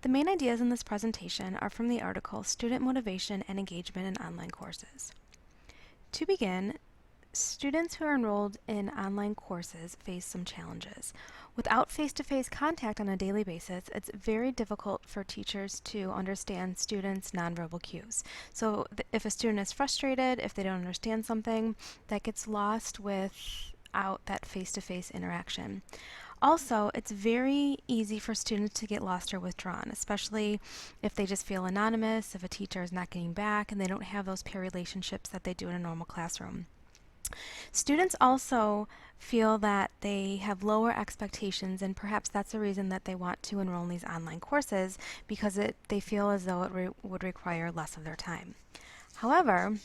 The main ideas in this presentation are from the article Student Motivation and Engagement in Online Courses. To begin, students who are enrolled in online courses face some challenges. Without face-to-face contact on a daily basis, it's very difficult for teachers to understand students' nonverbal cues. So if a student is frustrated, if they don't understand something, that gets lost without that face-to-face interaction. Also, it's very easy for students to get lost or withdrawn, especially if they just feel anonymous, if a teacher is not getting back, and they don't have those peer relationships that they do in a normal classroom. Students also feel that they have lower expectations, and perhaps that's the reason that they want to enroll in these online courses, because they feel as though it would require less of their time. However,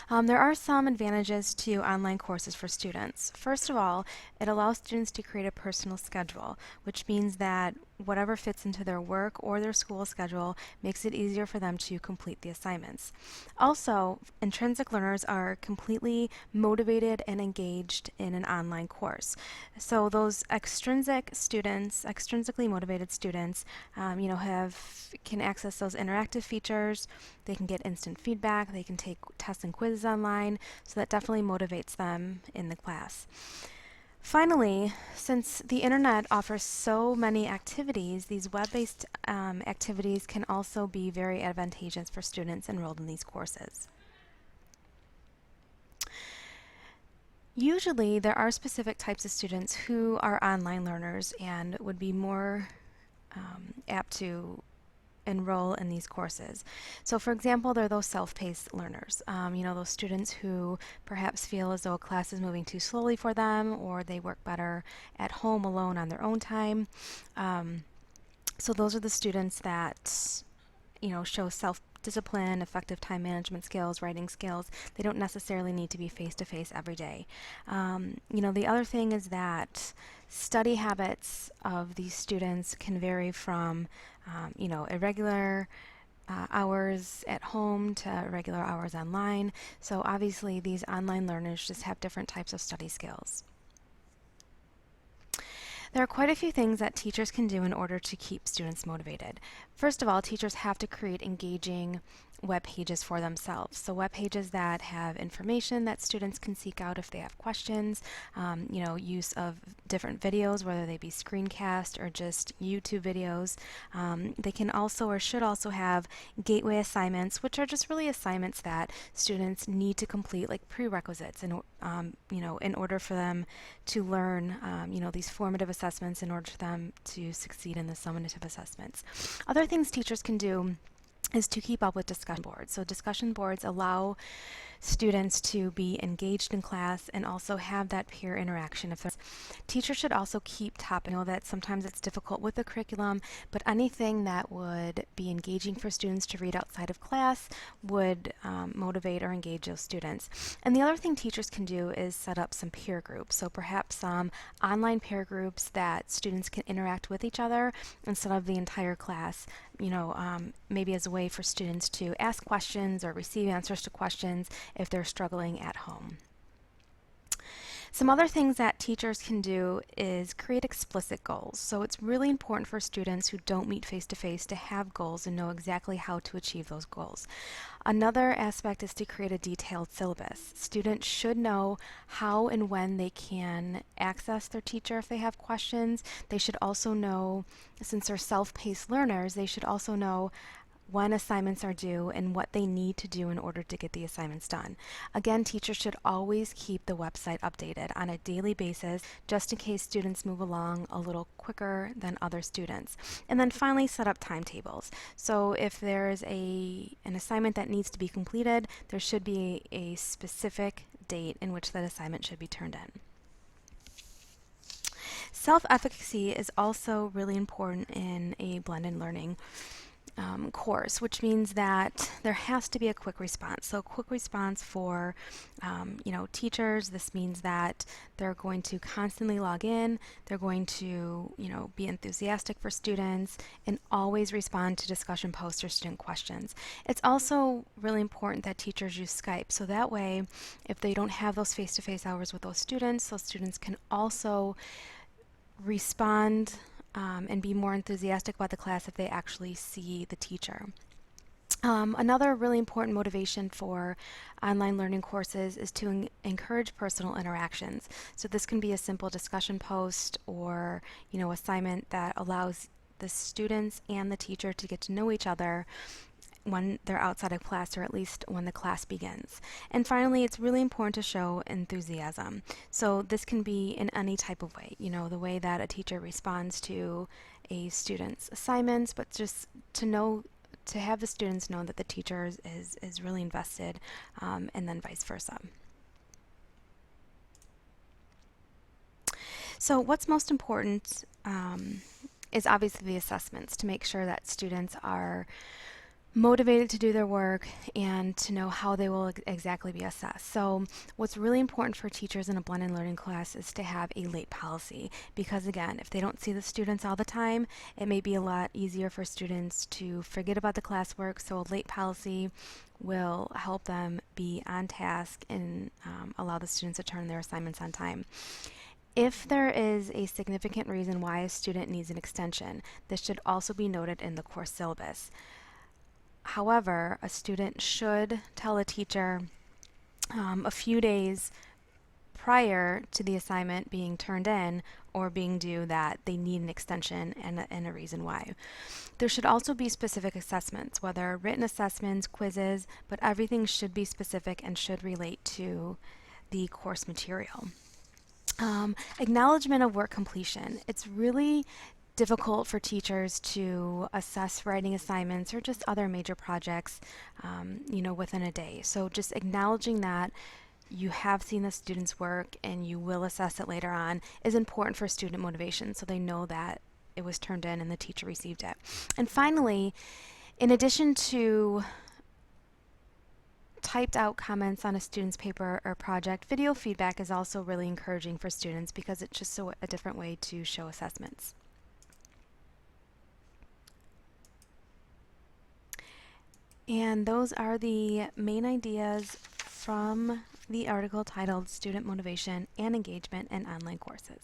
there are some advantages to online courses for students. First of all, it allows students to create a personal schedule, which means that whatever fits into their work or their school schedule makes it easier for them to complete the assignments. Also, intrinsic learners are completely motivated and engaged in an online course. So those extrinsically motivated students, can access those interactive features. They can get instant feedback. They can take tests and quizzes online. So that definitely motivates them in the class. Finally, since the internet offers so many activities, these web-based activities can also be very advantageous for students enrolled in these courses. Usually, there are specific types of students who are online learners and would be more apt to enroll in these courses. So for example, there are those self-paced learners, those students who perhaps feel as though a class is moving too slowly for them, or they work better at home alone on their own time. So those are the students that show self-discipline, effective time management skills, writing skills. They don't necessarily need to be face-to-face every day. The other thing is that study habits of these students can vary from, irregular hours at home to regular hours online. So obviously these online learners just have different types of study skills. There are quite a few things that teachers can do in order to keep students motivated. First of all, teachers have to create engaging web pages for themselves. So web pages that have information that students can seek out if they have questions, use of different videos, whether they be screencast or just YouTube videos. They can also or should also have gateway assignments, which are just really assignments that students need to complete, like prerequisites in order for them to learn these formative assessments, in order for them to succeed in the summative assessments. Other things teachers can do is to keep up with discussion boards. So discussion boards allow students to be engaged in class and also have that peer interaction. Teachers should also keep top. I know that sometimes it's difficult with the curriculum, but anything that would be engaging for students to read outside of class would motivate or engage those students. And the other thing teachers can do is set up some peer groups. So perhaps some online peer groups that students can interact with each other instead of the entire class, maybe as a way for students to ask questions or receive answers to questions if they're struggling at home. Some other things that teachers can do is create explicit goals. So it's really important for students who don't meet face-to-face to have goals and know exactly how to achieve those goals. Another aspect is to create a detailed syllabus. Students should know how and when they can access their teacher if they have questions. They should also know, since they're self-paced learners, they should also know when assignments are due and what they need to do in order to get the assignments done. Again, teachers should always keep the website updated on a daily basis, just in case students move along a little quicker than other students. And then finally, set up timetables. So if there's an assignment that needs to be completed, there should be a specific date in which that assignment should be turned in. Self-efficacy is also really important in a blended learning course, which means that there has to be a quick response. So quick response for teachers. This means that they're going to constantly log in, they're going to be enthusiastic for students, and always respond to discussion posts or student questions. It's also really important that teachers use Skype, so that way if they don't have those face-to-face hours with those students can also respond and be more enthusiastic about the class if they actually see the teacher. Another really important motivation for online learning courses is to encourage personal interactions. So this can be a simple discussion post or, assignment that allows the students and the teacher to get to know each other when they're outside of class, or at least when the class begins. And finally, it's really important to show enthusiasm. So this can be in any type of way, the way that a teacher responds to a student's assignments, but just to have the students know that the teacher is really invested, and then vice versa. So what's most important is obviously the assessments, to make sure that students are motivated to do their work and to know how they will exactly be assessed. So what's really important for teachers in a blended learning class is to have a late policy, because again, if they don't see the students all the time, it may be a lot easier for students to forget about the classwork. So a late policy will help them be on task and allow the students to turn their assignments on time. If there is a significant reason why a student needs an extension, this should also be noted in the course syllabus. However, a student should tell a teacher a few days prior to the assignment being turned in or being due that they need an extension and a reason why. There should also be specific assessments, whether written assessments, quizzes, but everything should be specific and should relate to the course material. Acknowledgement of work completion. It's really difficult for teachers to assess writing assignments or just other major projects, within a day. So just acknowledging that you have seen the student's work and you will assess it later on is important for student motivation, so they know that it was turned in and the teacher received it. And finally, in addition to typed out comments on a student's paper or project, video feedback is also really encouraging for students because it's just a different way to show assessments. And those are the main ideas from the article titled Student Motivation and Engagement in Online Courses.